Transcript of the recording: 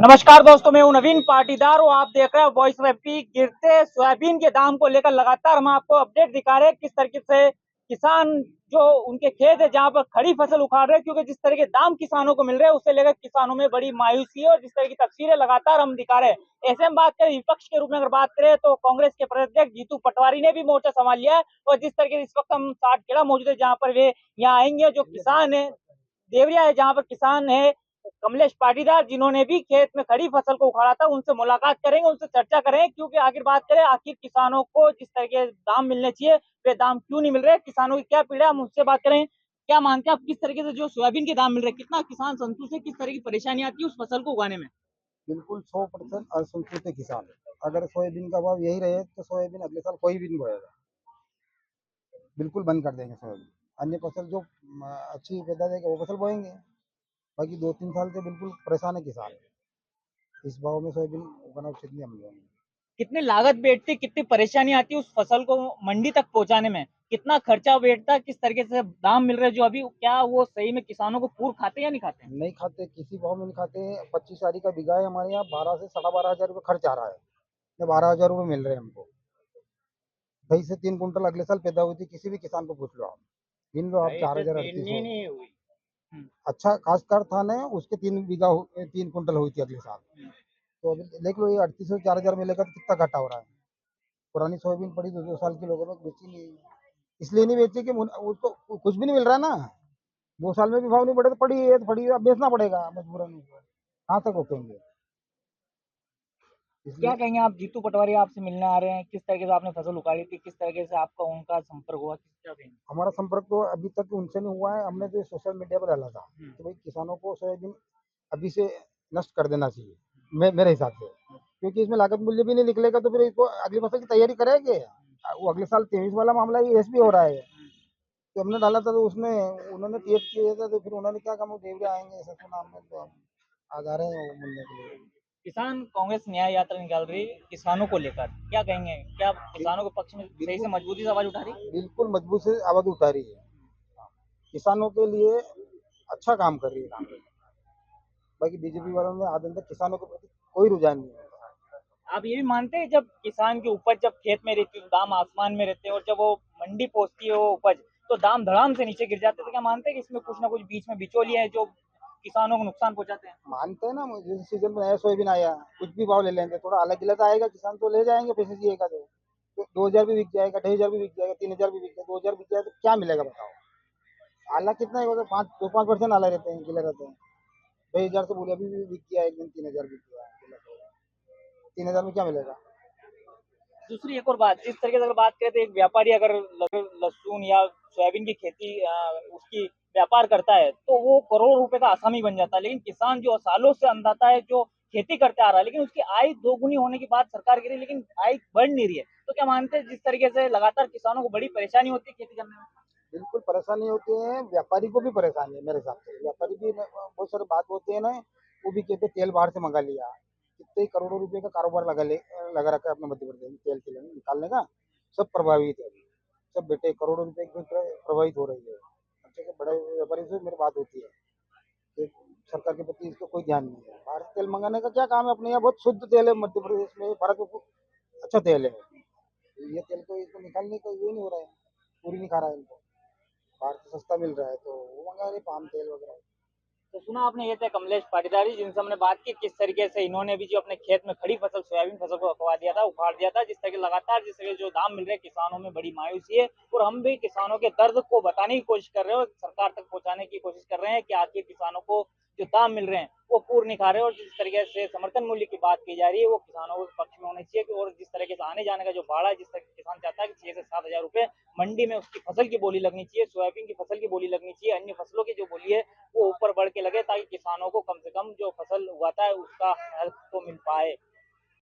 नमस्कार दोस्तों, मैं हूं नवीन पाटीदार और आप देख रहे हैं वॉइस ऑफ एमपी। गिरते सोयाबीन के दाम को लेकर लगातार हम आपको अपडेट दिखा रहे हैं किस तरीके से किसान जो उनके खेत है जहां पर खड़ी फसल उखाड़ रहे हैं, क्योंकि जिस तरह के दाम किसानों को मिल रहे हैं उससे लेकर किसानों में बड़ी मायूसी है और जिस तरह की तस्वीरें लगातार हम दिखा रहे हैं। ऐसे में बात करें विपक्ष के रूप में अगर बात करें तो कांग्रेस के प्रदेश जीतू पटवारी ने भी मोर्चा संभाल लिया है और जिस तरीके से इस वक्त हम साठखेड़ा मौजूद है जहाँ पर वे यहाँ आएंगे। जो किसान है देवरिया है जहाँ पर किसान है कमलेश पाटीदार जिन्होंने भी खेत में खड़ी फसल को उखाड़ा था, उनसे मुलाकात करेंगे, उनसे चर्चा करेंगे, क्योंकि आखिर बात करें आखिर किसानों को जिस तरह के दाम मिलने चाहिए वे दाम क्यों नहीं मिल रहे, किसानों की क्या पीड़ा है, हम उससे बात करें। क्या मानते हैं आप किस तरीके से जो सोयाबीन के दाम मिल रहे हैं, कितना किसान संतुष्ट है, किस तरह की परेशानी आती है उस फसल को उगाने में? बिल्कुल 100% असंतुष्ट है किसान। अगर सोयाबीन का भाव यही रहे तो सोयाबीन अगले साल कोई भी नहीं बोएगा। बिल्कुल बंद कर देंगे सोयाबीन। अन्य फसल जो अच्छी पैदा देगा वो फसल बोएंगे। बाकी 2-3 साल से बिल्कुल परेशान है किसान। इस भाव में सोयाबीन उगाना उचित नहीं हम लोगों। कितनी लागत बैठती है, कितनी परेशानी आती है उस फसल को मंडी तक पहुंचाने में, कितना खर्चा बैठता है, किस तरीके से दाम मिल रहे हैं जो अभी, क्या वो सही में किसानों को पूर्ण खाते हैं या नहीं खाते हैं? नहीं खाते, किसी भाव में नहीं खाते। 25 सारी का बीघा है हमारे यहाँ, 12 से 12,500 रुपये खर्च आ रहा है। 12,000 रुपये मिल रहे हैं हमको। 2.5 से 3 कुंटल अगले साल पैदा हुई थी, किसी भी किसान को पूछ लो आप। गिन लो आप, 4,000 नहीं 3,800। नहीं हुई। हम्म, अच्छा काश्तकार था ना, उसके 3 बीघा 3 कुंटल हुई थी अगले साल। हम्म। तो अभी देख लो, ये 38 से 4,000 मिलेगा तो कितना घाटा हो रहा है। पुरानी सोयाबीन पड़ी 2-2 साल की, लोगों ने बेची नहीं। इसलिए नहीं बेची कि उसको कुछ भी नहीं मिल रहा ना। 2 साल में भी भाव नहीं बढ़े तो पड़ी है, तो पड़ी है, अब बेचना पड़ेगा मजबूरन उसको। कहाँ तक रोकेंगे? क्या इसलिए कहेंगे आप, जीतू पटवारी आपसे मिलने आ रहे हैं, किस तरीके से आपने फसल उखाड़ी थी, किस तरीके से आपका उनका संपर्क हुआ, किस क्या कहेंगे? हमारा संपर्क तो अभी तक उनसे नहीं हुआ है। हमने तो सोशल मीडिया पर डाला था हम्म, कि भाई किसानों को सोयाबीन अभी से नष्ट कर देना चाहिए, मेरे हिसाब से। क्योंकि इसमें लागत मूल्य भी नहीं निकलेगा तो फिर इसको अगली फसल की तैयारी करेंगे। वो अगले साल 23 वाला मामला ये एस भी हो रहा है। तो हमने डाला था तो उसमें उन्होंने तेज किया था, तो फिर उन्होंने क्या कहा, वो देवरे आएंगे ऐसा सुना हमने। तो हम आज आ रहे हैं वो मिलने के लिए। किसान कांग्रेस न्याय यात्रा निकाल रही है किसानों को लेकर, क्या कहेंगे, क्या बिल- किसानों के पक्ष में सही से बिल्कुल, मजबूती से आवाज उठा रही है? बिल्कुल मजबूत से आवाज उठा रही है। किसानों के लिए अच्छा काम कर रही है कांग्रेस। बाकी बीजेपी वालों में आज तक किसानों के प्रति कोई रुझान नहीं है। आप ये भी मानते हैं जब किसान की उपज जब खेत में रहती है तो दाम आसमान में रहते हैं और जब वो मंडी पहुंचती है वो उपज तो दाम धड़ाम से नीचे गिर जाते हैं, तो क्या मानते हैं कि इसमें कुछ ना कुछ बीच में बिचौलिए हैं जो किसानों को नुकसान पहुंचाते हैं? मानते हैं ना, जिस सीजन में नया सोयाबीन आया कुछ भी भाव ले लेंगे, थोड़ा अलग गिलत आएगा, किसान तो ले जाएंगे पैसे दिएगा तो 2,000 भी बिक जाएगा, 2,500 भी बिक जाएगा, 3,000 भी बिक जाएगा, 2,000 बिक जाए तो क्या मिलेगा बताओ। आला कितना ही होता है, 5-5% आला रहते हैं, गिले रहते हैं। 2,000 से बोले अभी भी बिक गया, एक दिन 3,000 बिक गया। 3,000 में क्या मिलेगा? दूसरी एक और बात, जिस तरीके से अगर बात करें तो एक व्यापारी अगर लहसुन या सोयाबीन की खेती उसकी व्यापार करता है तो वो करोड़ों रुपए का आसामी बन जाता है, लेकिन किसान जो सालों से अन्नदाता है जो खेती करते आ रहा है लेकिन उसकी आय दोगुनी होने की बात सरकार कह रही है लेकिन आय बढ़ नहीं रही है, तो क्या मानते हैं जिस तरीके से लगातार किसानों को बड़ी परेशानी होती है खेती करने में? बिल्कुल परेशानी होती है, व्यापारी को भी परेशानी है मेरे हिसाब से। व्यापारी भी बहुत सारी बात होती है ना, वो भी कहते तेल बाहर से मंगा लिया। कितने करोड़ों रुपए का कारोबार लगा रखा है अपने मध्य प्रदेश में तेल के लिए निकालने का। सब प्रभावित है, सब बेटे करोड़ों रुपए की प्रभावित हो रही है। अच्छे से बड़े व्यापारी से मेरी बात होती है कि सरकार के प्रति इसको कोई ध्यान नहीं है। बाहर से तेल मंगाने का क्या काम है? अपने यहाँ बहुत शुद्ध तेल है मध्य प्रदेश में, भारत में अच्छा तेल है। ये तेल को इसको निकालने का ये नहीं हो रहा है, पूरी नहीं खा रहा है इनको। बाहर से सस्ता मिल रहा है तो वो मंगा रहे पाम तेल वगैरह। तो सुना आपने, ये थे कमलेश पाटीदारी जिनसे हमने बात की किस तरीके से इन्होंने भी जो अपने खेत में खड़ी फसल सोयाबीन फसल को अखवा दिया था, उखाड़ दिया था, जिस तरह लगातार जिस तरह जो दाम मिल रहे हैं किसानों में बड़ी मायूसी है और हम भी किसानों के दर्द को बताने की कोशिश कर रहे हैं और सरकार तक पहुंचाने की कोशिश कर रहे हैं कि आखिर किसानों को जो दाम मिल रहे हैं वो पूर्ण नहीं खा रहे, और जिस तरीके से समर्थन मूल्य की बात की जा रही है वो किसानों के पक्ष में होनी चाहिए, और जिस तरीके से आने जाने का जो भाड़ा है, जिस तरह किसान चाहता है कि 6 से 7 हजार रुपए मंडी में उसकी फसल की बोली लगनी चाहिए, सोयाबीन की फसल की बोली लगनी चाहिए, अन्य फसलों की जो बोली है वो ऊपर बढ़ के लगे ताकि किसानों को कम से कम जो फसल उगाता है उसका हेल्प तो मिल पाए।